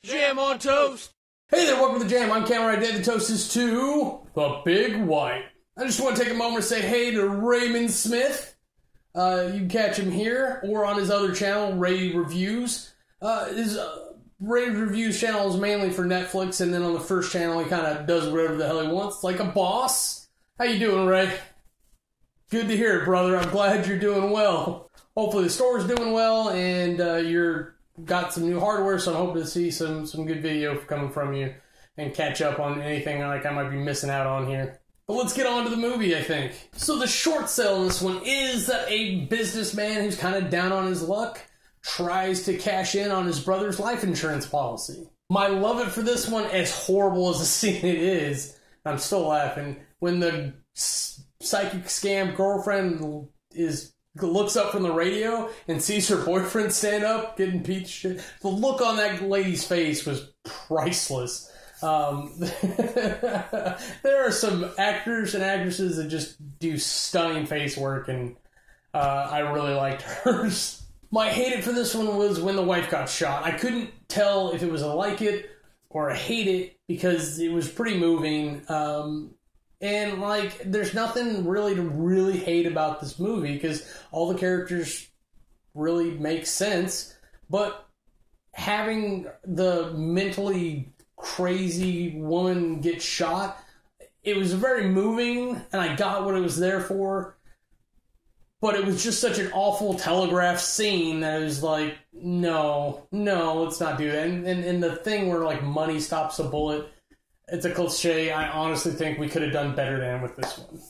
Jam on toast. Hey there, welcome to the Jam. I'm Cameron. Today the toast is to the Big White. I just want to take a moment to say hey to Raymond Smith. You can catch him here or on his other channel, Ray Reviews. His Ray Reviews channel is mainly for Netflix, and then on the first channel he kind of does whatever the hell he wants, like a boss. How you doing, Ray? Good to hear it, brother. I'm glad you're doing well. Hopefully the store's doing well, and you're got some new hardware, so I'm hoping to see some good video coming from you and catch up on anything like I might be missing out on here. But let's get on to the movie, I think. So the short sell in this one is that a businessman who's kind of down on his luck tries to cash in on his brother's life insurance policy. My love it for this one, as horrible as the scene it is, I'm still laughing, when the psychic scam girlfriend looks up from the radio and sees her boyfriend stand up getting peached. The look on that lady's face was priceless. There are some actors and actresses that just do stunning face work, and I really liked hers. My hate it for this one was when the wife got shot. I couldn't tell if it was a like it or a hate it because it was pretty moving. And, like, there's nothing really to really hate about this movie because all the characters really make sense. But having the mentally crazy woman get shot, it was very moving, and I got what it was there for. But it was just such an awful telegraph scene that it was like, no, let's not do that. And the thing where, like, money stops a bullet, it's a cliche. I honestly think we could have done better than with this one.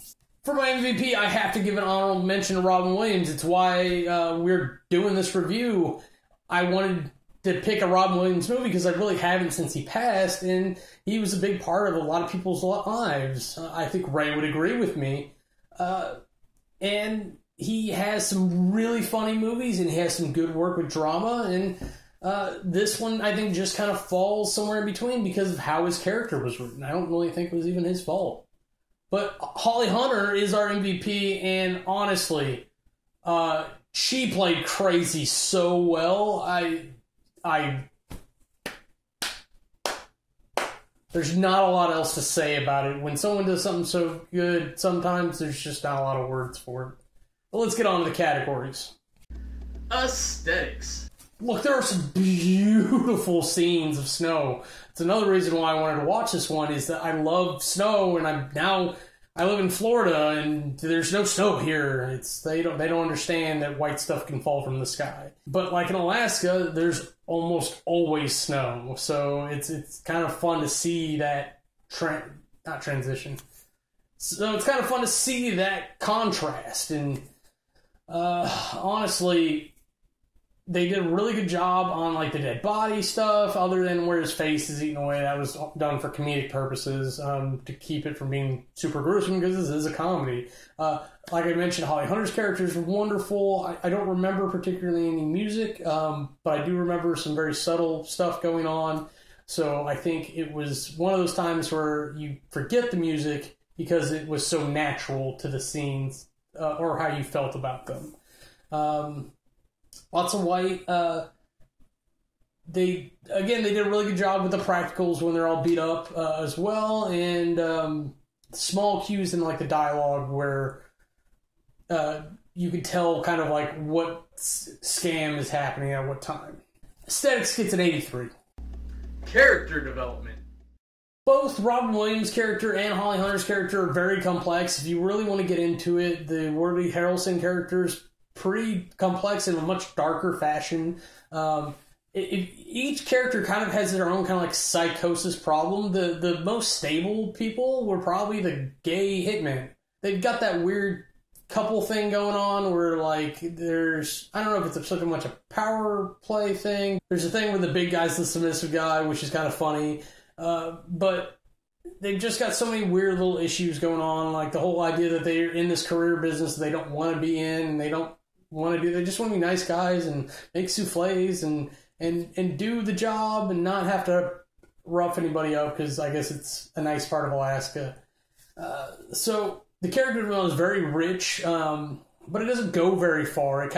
For my MVP, I have to give an honorable mention to Robin Williams. It's why we're doing this review. I wanted to pick a Robin Williams movie because I really haven't since he passed, and he was a big part of a lot of people's lives. I think Ray would agree with me. And he has some really funny movies, and he has some good work with drama, and this one, I think, just kind of falls somewhere in between because of how his character was written. I don't really think it was even his fault. But Holly Hunter is our MVP, and honestly, she played crazy so well. There's not a lot else to say about it. When someone does something so good, sometimes there's just not a lot of words for it. But let's get on to the categories. Aesthetics. Look, there are some beautiful scenes of snow. It's another reason why I wanted to watch this one, is that I love snow, and I live in Florida, and there's no snow here. They don't understand that white stuff can fall from the sky. But like in Alaska, there's almost always snow, so it's kind of fun to see that transition. So it's kind of fun to see that contrast, and honestly, they did a really good job on, like, the dead body stuff, other than where his face is eaten away. That was done for comedic purposes, to keep it from being super gruesome, because this is a comedy. Like I mentioned, Holly Hunter's character is wonderful. I don't remember particularly any music, but I do remember some very subtle stuff going on. So I think it was one of those times where you forget the music because it was so natural to the scenes, or how you felt about them. Lots of white. They did a really good job with the practicals when they're all beat up as well, and small cues in, like, the dialogue where you could tell kind of like what scam is happening at what time. Aesthetics gets an 83. Character development. Both Robin Williams' character and Holly Hunter's character are very complex. If you really want to get into it, the Woody Harrelson character is pretty complex in a much darker fashion. Each character kind of has their own kind of like psychosis problem. The most stable people were probably the gay hitmen. They've got that weird couple thing going on where, like, there's, I don't know if it's so much a power play thing. There's a thing where the big guy's the submissive guy, which is kind of funny. But they've just got so many weird little issues going on, like the whole idea that they're in this career business they don't want to be in, and they don't want to do. They just want to be nice guys and make souffles and do the job and not have to rough anybody up, because I guess it's a nice part of Alaska. So the character development is very rich, but it doesn't go very far. It's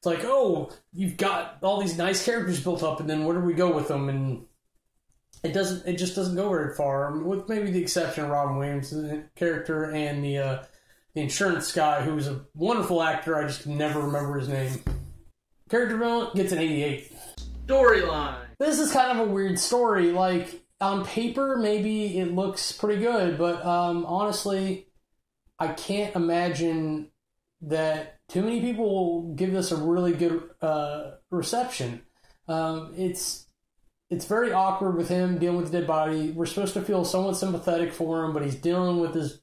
like, oh, you've got all these nice characters built up, and then where do we go with them? And it just doesn't go very far, with maybe the exception of Robin Williams' character and the insurance guy, who's a wonderful actor. I just can never remember his name. Character development gets an 88. Storyline. This is kind of a weird story. Like, on paper, maybe it looks pretty good, but honestly, I can't imagine that too many people will give this a really good reception. It's very awkward with him dealing with the dead body. We're supposed to feel somewhat sympathetic for him, but he's dealing with this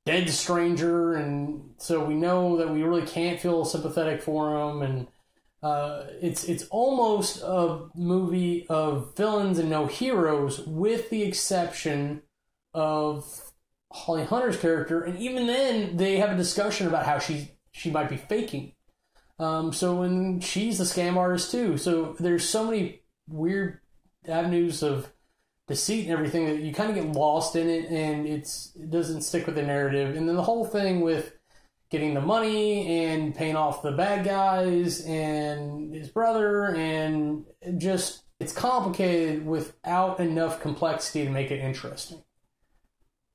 dead stranger, and so we know that we really can't feel sympathetic for him. And it's almost a movie of villains and no heroes, with the exception of Holly Hunter's character, and even then they have a discussion about how she might be faking. And she's a scam artist too. So there's so many weird avenues of deceit and everything that you kind of get lost in it, and it doesn't stick with the narrative. And then the whole thing with getting the money and paying off the bad guys and his brother, and just, it's complicated without enough complexity to make it interesting.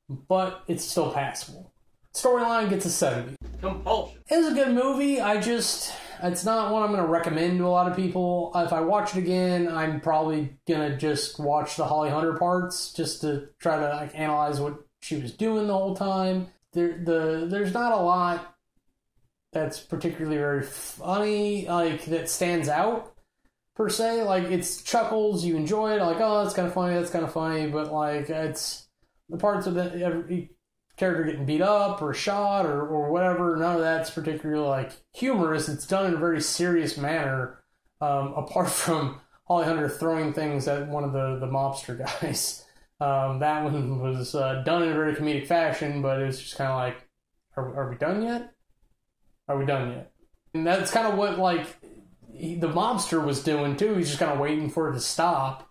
But it's still passable. Storyline gets a 70. Compulsion. It was a good movie. It's not one I'm going to recommend to a lot of people. If I watch it again, I'm probably going to just watch the Holly Hunter parts, just to try to analyze what she was doing the whole time. There's not a lot that's particularly very funny, that stands out, per se. It's chuckles, you enjoy it, oh, that's kind of funny, but, it's the parts of every character getting beat up or shot or whatever, none of that's particularly humorous. It's done in a very serious manner, apart from Holly Hunter throwing things at one of the mobster guys. That one was done in a very comedic fashion, but it was just kind of are we done yet? Are we done yet? And that's kind of what the mobster was doing too. He's just kind of waiting for it to stop,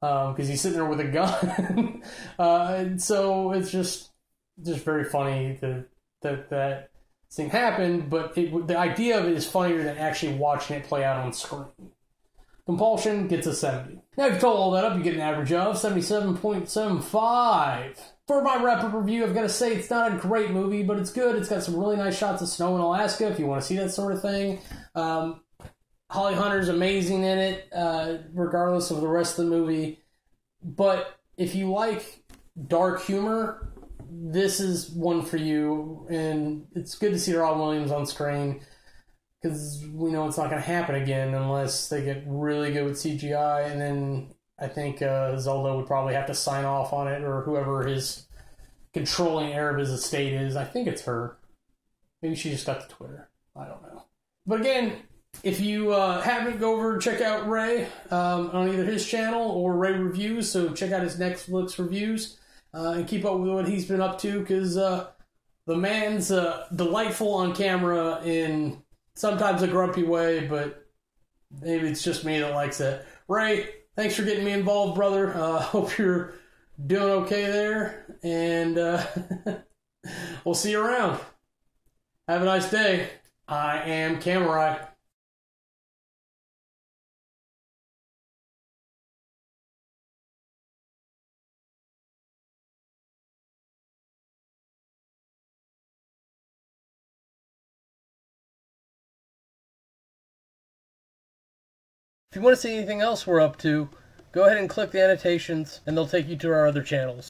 because he's sitting there with a gun. And so it's just very funny that thing happened, but the idea of it is funnier than actually watching it play out on screen. Compulsion gets a 70. Now, if you total all that up, you get an average of 77.75. For my wrap-up review, I've got to say it's not a great movie, but it's good. It's got some really nice shots of snow in Alaska, if you want to see that sort of thing. Holly Hunter's amazing in it, regardless of the rest of the movie. But if you like dark humor, this is one for you, and it's good to see Robin Williams on screen, because we know it's not going to happen again unless they get really good with CGI, and then I think Zelda would probably have to sign off on it, or whoever his controlling heir of his estate is. I think it's her. Maybe she just got the Twitter. I don't know. But again, if you haven't, go over and check out Ray on either his channel or Ray Reviews, so check out his Netflix reviews. And keep up with what he's been up to, because the man's delightful on camera in sometimes a grumpy way, but maybe it's just me that likes it. Ray, thanks for getting me involved, brother. Hope you're doing okay there, and we'll see you around. Have a nice day. I am Camerai. If you want to see anything else we're up to, go ahead and click the annotations, and they'll take you to our other channels.